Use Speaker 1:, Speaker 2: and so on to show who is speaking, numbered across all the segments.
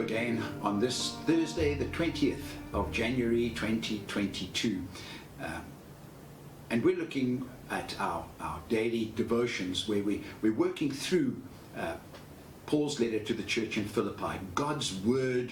Speaker 1: again on this Thursday, the 20th of January 2022. And we're looking at our daily devotions where we're working through Paul's letter to the church in Philippi, God's word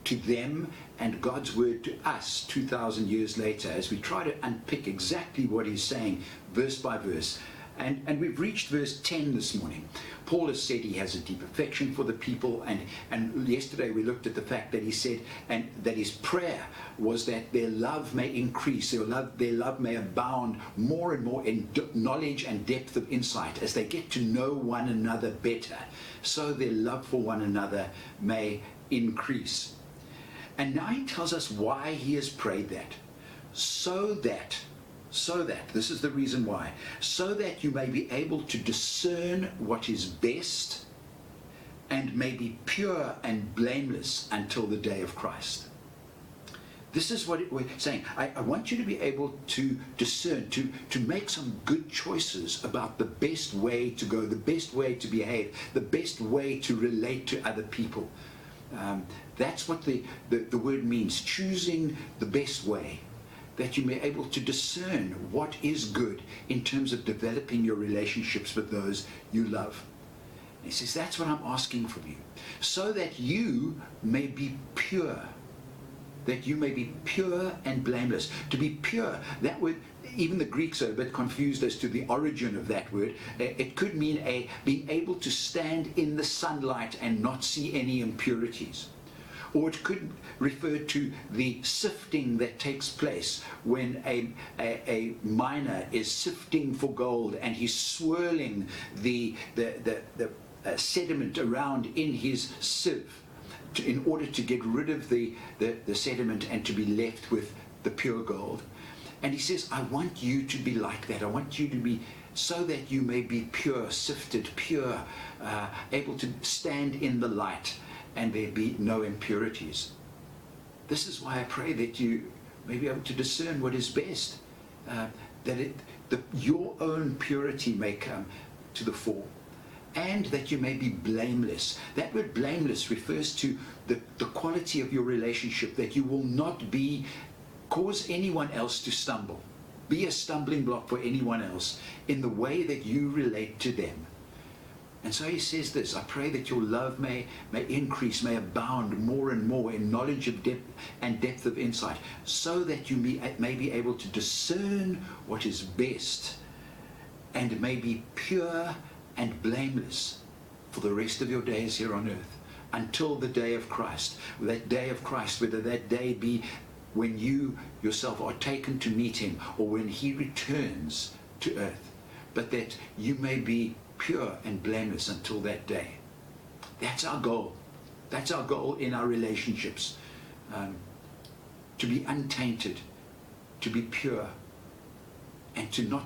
Speaker 1: to them and God's word to us 2,000 years later, as we try to unpick exactly what he's saying verse by verse. And we've reached verse 10 this morning. Paul has said he has a deep affection for the people, and yesterday we looked at the fact that he said and that his prayer was that their love may increase, their love may abound more and more in knowledge and depth of insight as they get to know one another better, so their love for one another may increase. And now he tells us why he has prayed that. So that, this is the reason why, so that you may be able to discern what is best and may be pure and blameless until the day of Christ. This is what we're saying. I want you to be able to discern, to make some good choices about the best way to go, the best way to behave, the best way to relate to other people. That's what the word means, choosing the best way, that you may be able to discern what is good in terms of developing your relationships with those you love. And he says, that's what I'm asking from you, so that you may be pure, and blameless. To be pure, that word, even the Greeks are a bit confused as to the origin of that word. It could mean being able to stand in the sunlight and not see any impurities. Or it could refer to the sifting that takes place when a miner is sifting for gold and he's swirling the sediment around in his sieve in order to get rid of the sediment and to be left with the pure gold. And he says, I want you to be like that. I want you to be so that you may be pure, sifted, pure, able to stand in the light and there be no impurities. This is why I pray that you may be able to discern what is best, that your own purity may come to the fore, and that you may be blameless. That word blameless refers to the quality of your relationship, that you will not cause anyone else to stumble, be a stumbling block for anyone else in the way that you relate to them. And so he says this, I pray that your love may increase, may abound more and more in knowledge of depth of insight, so that you may be able to discern what is best and may be pure and blameless for the rest of your days here on earth, until the day of Christ. That day of Christ, whether that day be when you yourself are taken to meet him or when he returns to earth, but that you may be pure and blameless until that day. That's our goal. That's our goal in our relationships. To be untainted, to be pure, and to not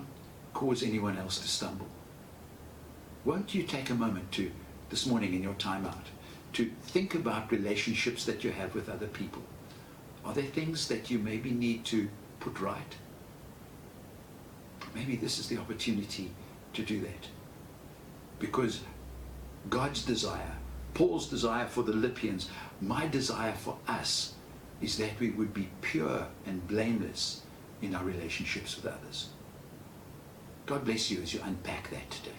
Speaker 1: cause anyone else to stumble. Won't you take a moment this morning in your time out, to think about relationships that you have with other people? Are there things that you maybe need to put right? Maybe this is the opportunity to do that. Because God's desire, Paul's desire for the Philippians, my desire for us, is that we would be pure and blameless in our relationships with others. God bless you as you unpack that today.